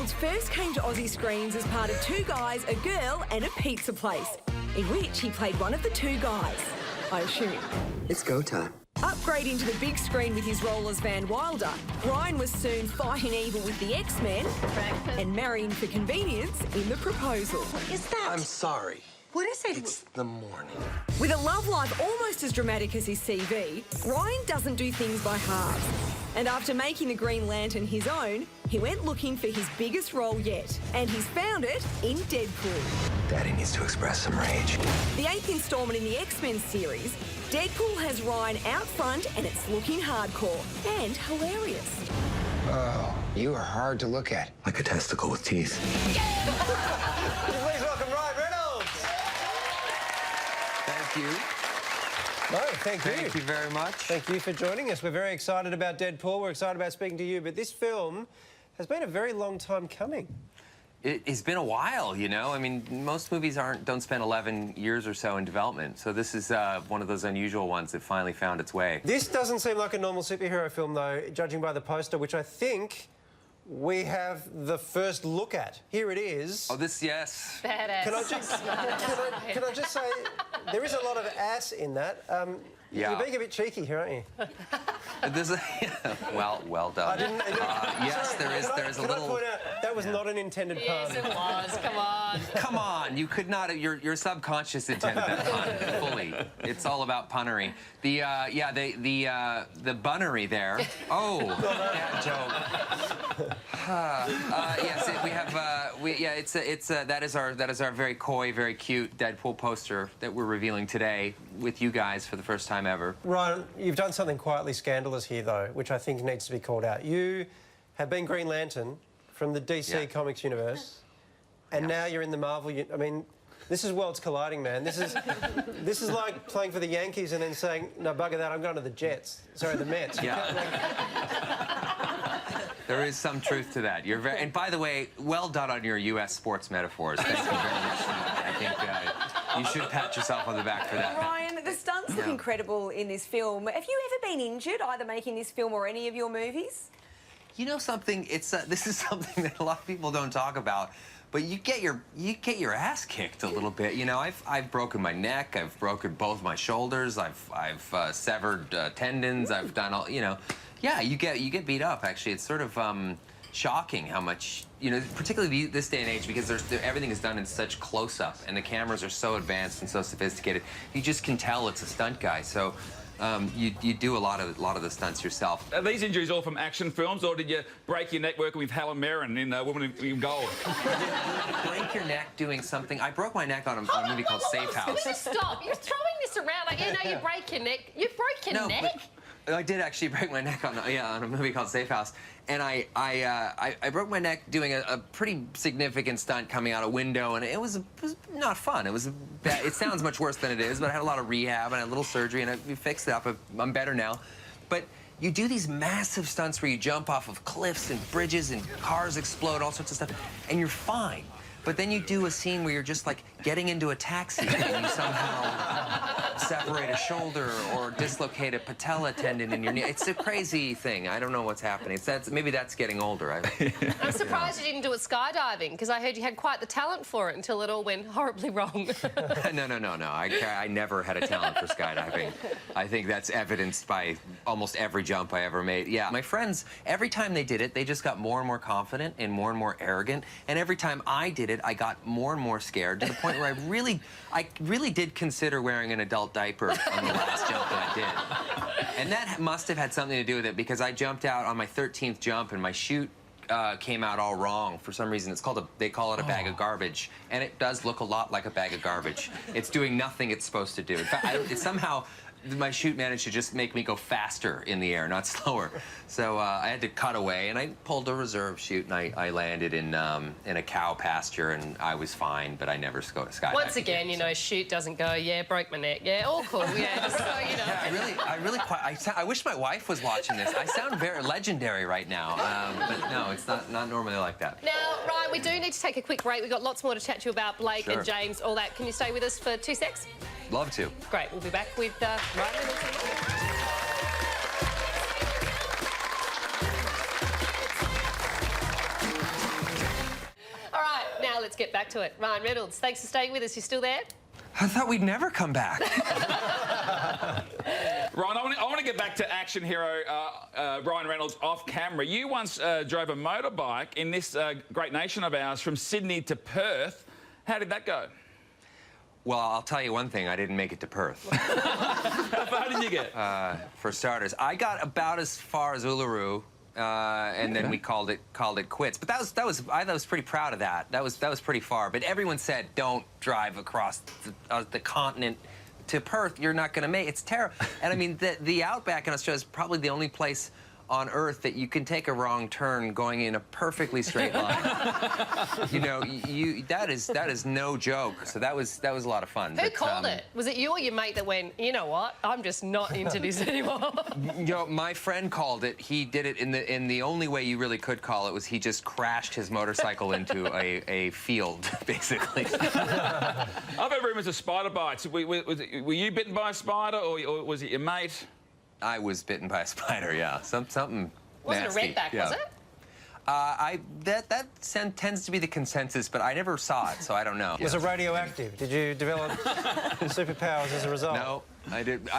Reynolds first came to Aussie screens as part of Two Guys, a Girl and a Pizza Place, in which he played one of the two guys, I assume. It's go time. Upgrading to the big screen with his role as Van Wilder, Ryan was soon fighting evil with the X-Men and marrying for convenience in The Proposal. What is that? I'm sorry. What is it? It's the morning. With a love life almost as dramatic as his CV, Ryan doesn't do things by halves. And after making the Green Lantern his own, he went looking for his biggest role yet. And he's found it in Deadpool. Daddy needs to express some rage. The 8th instalment in the X-Men series, Deadpool has Ryan out front and it's looking hardcore and hilarious. Oh, you are hard to look at. Like a testicle with teeth. Please welcome Ryan Reynolds. Thank you. No, thank you. Thank you very much. Thank you for joining us. We're very excited about Deadpool. We're excited about speaking to you, but this film has been a very long time coming. It's been a while, you know. I mean, most movies don't spend 11 years or so in development, so this is one of those unusual ones that finally found its way. This doesn't seem like a normal superhero film, though, judging by the poster, which I think we have the first look at. Here it is. Oh, this, yes. Badass. Can I just say, there is a lot of ass in that. Yeah. You're being a bit cheeky here, aren't you? There's a, well done. Yes, there is a Can little. I point out, that was not an intended pun. Yes, it was. Come on. Come on, you could not. Your subconscious intended that pun fully. It's all about punnery. The bunnery there. Oh, that joke. Yes, we have. That is our very coy, very cute Deadpool poster that we're revealing today with you guys for the first time ever. Ryan, you've done something quietly scandalous here, though, which I think needs to be called out. You have been Green Lantern from the DC Comics universe, and now you're in the Marvel. I mean, this is worlds colliding, man. This is like playing for the Yankees and then saying, "No, bugger that, I'm going to the Jets." Sorry, the Mets. There is some truth to that. You're very, and by the way, well done on your U.S. sports metaphors. Thank you very much. I think you should pat yourself on the back for that. Ryan, the stunts look incredible in this film. Have you ever been injured, either making this film or any of your movies? You know something? It's this is something that a lot of people don't talk about. But you get your ass kicked a little bit. You know, I've broken my neck. I've broken both my shoulders. I've severed tendons. I've done all. You know, yeah. You get beat up. Actually, it's sort of shocking how much. You know, particularly this day and age, because everything is done in such close up, and the cameras are so advanced and so sophisticated. You just can tell it's a stunt guy. So. You do a lot of the stunts yourself. Are these injuries all from action films, or did you break your neck working with Helen Mirren in Woman in Gold? Break your neck doing something. I broke my neck on a movie called Safe House. Just stop. You're throwing this around like, you break your neck. You broke your neck? But I did actually break my neck on a movie called Safe House. And I broke my neck doing a pretty significant stunt coming out a window, and it was not fun. It sounds much worse than it is, but I had a lot of rehab and I had a little surgery, and we fixed it up. I'm better now. But you do these massive stunts where you jump off of cliffs and bridges and cars explode, all sorts of stuff, and you're fine. But then you do a scene where you're just like getting into a taxi and you somehow separate a shoulder or dislocate a patella tendon in your knee. It's a crazy thing. I don't know what's happening. Maybe that's getting older. I'm surprised you didn't do it skydiving, because I heard you had quite the talent for it until it all went horribly wrong. No. I never had a talent for skydiving. I think that's evidenced by almost every jump I ever made. Yeah, my friends, every time they did it, they just got more and more confident and more arrogant. And every time I did it, I got more and more scared, to the point where I really did consider wearing an adult diaper on the last jump that I did. And that must have had something to do with it, because I jumped out on my 13th jump and my chute came out all wrong for some reason. They call it a bag of garbage, and it does look a lot like a bag of garbage. It's doing nothing it's supposed to do. In fact, somehow my chute managed to just make me go faster in the air, not slower. So I had to cut away, and I pulled a reserve chute, and I landed in a cow pasture, and I was fine, but I never skydived. Once again, you know, chute doesn't go, yeah, broke my neck, yeah, all cool, yeah, just so you know. Yeah, I wish my wife was watching this. I sound very legendary right now, but no, it's not normally like that. Now, Ryan, we do need to take a quick break. We've got lots more to chat to you about, Blake and James, all that. Can you stay with us for 2 secs? Love to. Great, we'll be back with Ryan Reynolds. let's get back to it. Ryan Reynolds, thanks for staying with us. You still there? I thought we'd never come back. Ryan, I want to get back to action hero Ryan Reynolds off camera. You once drove a motorbike in this great nation of ours from Sydney to Perth. How did that go? Well, I'll tell you one thing. I didn't make it to Perth. How far did you get? For starters, I got about as far as Uluru. And then we called it quits. But I was pretty proud of that. That was pretty far. But everyone said, don't drive across the continent to Perth. You're not going to make it. It's terrible. And I mean, the outback in Australia is probably the only place on Earth that you can take a wrong turn going in a perfectly straight line. You know, that is no joke. So that was a lot of fun. Who called it? Was it you or your mate that went, you know what, I'm just not into this anymore? You know, my friend called it. He did it in the only way you really could call it was he just crashed his motorcycle into a field, basically. I've heard rumours of spider bites. Were you bitten by a spider, or was it your mate? I was bitten by a spider, yeah. Something Wasn't nasty. a redback, yeah. was it? That tends to be the consensus, but I never saw it, so I don't know. Was it radioactive? Did you develop superpowers as a result? No, I did.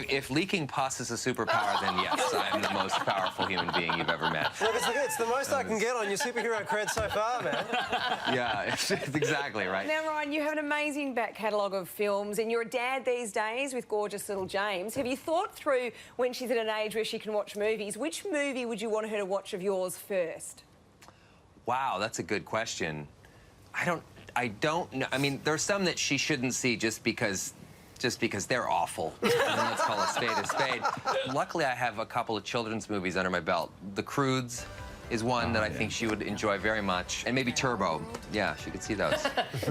If leaking pus is a superpower, then yes, I'm the most powerful human being you've ever met. Look, it's the most I can get on your superhero cred so far, man. Yeah, it's exactly right. Now, Ryan, you have an amazing back catalogue of films, and you're a dad these days with gorgeous little James. Have you thought through, when she's at an age where she can watch movies, which movie would you want her to watch of yours first? Wow, that's a good question. I don't know. I mean, there's some that she shouldn't see just because they're awful. And let's call a spade a spade. Luckily, I have a couple of children's movies under my belt. The Croods is one that I think she would enjoy very much. And maybe Turbo. Yeah, she could see those.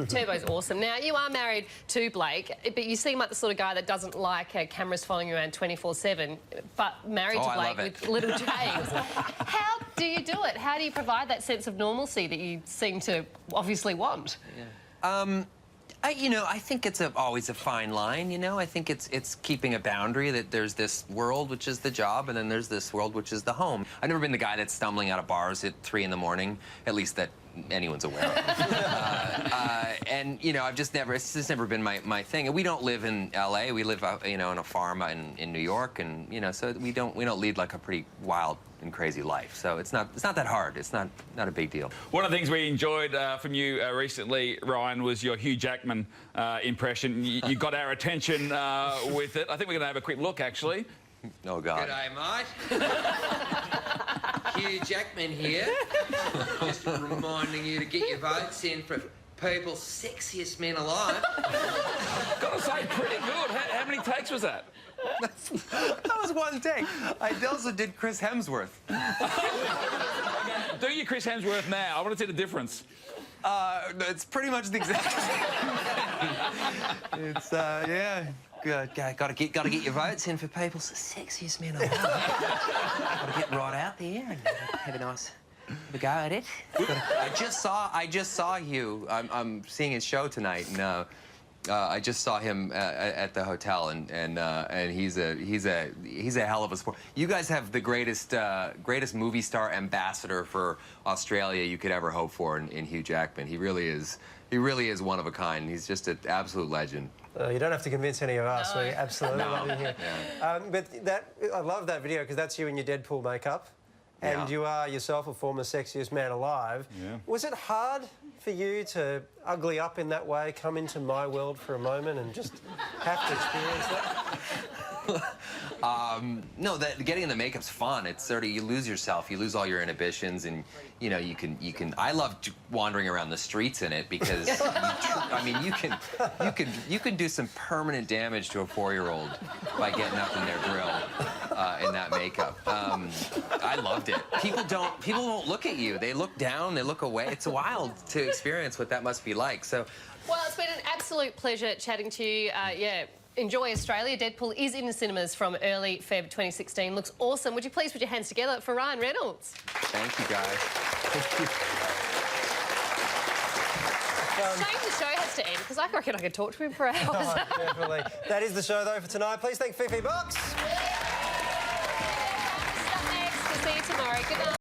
Turbo's awesome. Now, you are married to Blake, but you seem like the sort of guy that doesn't like cameras following you around 24/7, but married to Blake with little James. How do you do it? How do you provide that sense of normalcy that you seem to obviously want? Yeah. I think it's always a fine line, you know? I think it's keeping a boundary that there's this world, which is the job, and then there's this world, which is the home. I've never been the guy that's stumbling out of bars at 3 in the morning, at least that anyone's aware of. And, you know, it's just never been my thing. And we don't live in L.A. We live, you know, in a farm in New York, and, you know, so we don't lead like a pretty wild and crazy life. So it's not that hard. It's not a big deal. One of the things we enjoyed from you recently, Ryan, was your Hugh Jackman impression. You got our attention with it. I think we're going to have a quick look, actually. Oh, God. G'day, mate. Hugh Jackman here. Just reminding you to get your votes in for people's sexiest men alive. Gotta say, pretty good. How many takes was that? That was one take. I also did Chris Hemsworth. Do you Chris Hemsworth now? I want to see the difference. It's pretty much the exact same. It's, yeah. Good. Gotta get your votes in for people's sexiest men alive. Gotta get right out there and have a nice go at it. I just saw Hugh. I'm seeing his show tonight, and I just saw him at the hotel, and he's a hell of a sport. You guys have the greatest movie star ambassador for Australia you could ever hope for in Hugh Jackman. He really is one of a kind. He's just an absolute legend. You don't have to convince any of us. No. We absolutely love you here. Yeah. But I love that video because that's you in your Deadpool makeup. And you are yourself a former sexiest man alive. Yeah. Was it hard for you to ugly up in that way, come into my world for a moment and just have to experience that? No, getting in the makeup's fun. It's sort of, you lose yourself, you lose all your inhibitions, and you know you can. I love wandering around the streets in it because you can do some permanent damage to a 4-year-old by getting up in their grill in that makeup. I loved it. People won't look at you. They look down. They look away. It's wild to experience what that must be like. So, well, it's been an absolute pleasure chatting to you. Yeah. Enjoy Australia. Deadpool is in the cinemas from early Feb 2016. Looks awesome. Would you please put your hands together for Ryan Reynolds? Thank you, guys. Thank you. Shame the show has to end because I reckon I could talk to him for hours. Oh, definitely. That is the show, though, for tonight. Please thank Fifi Box. Up next. We'll see you tomorrow. Good night.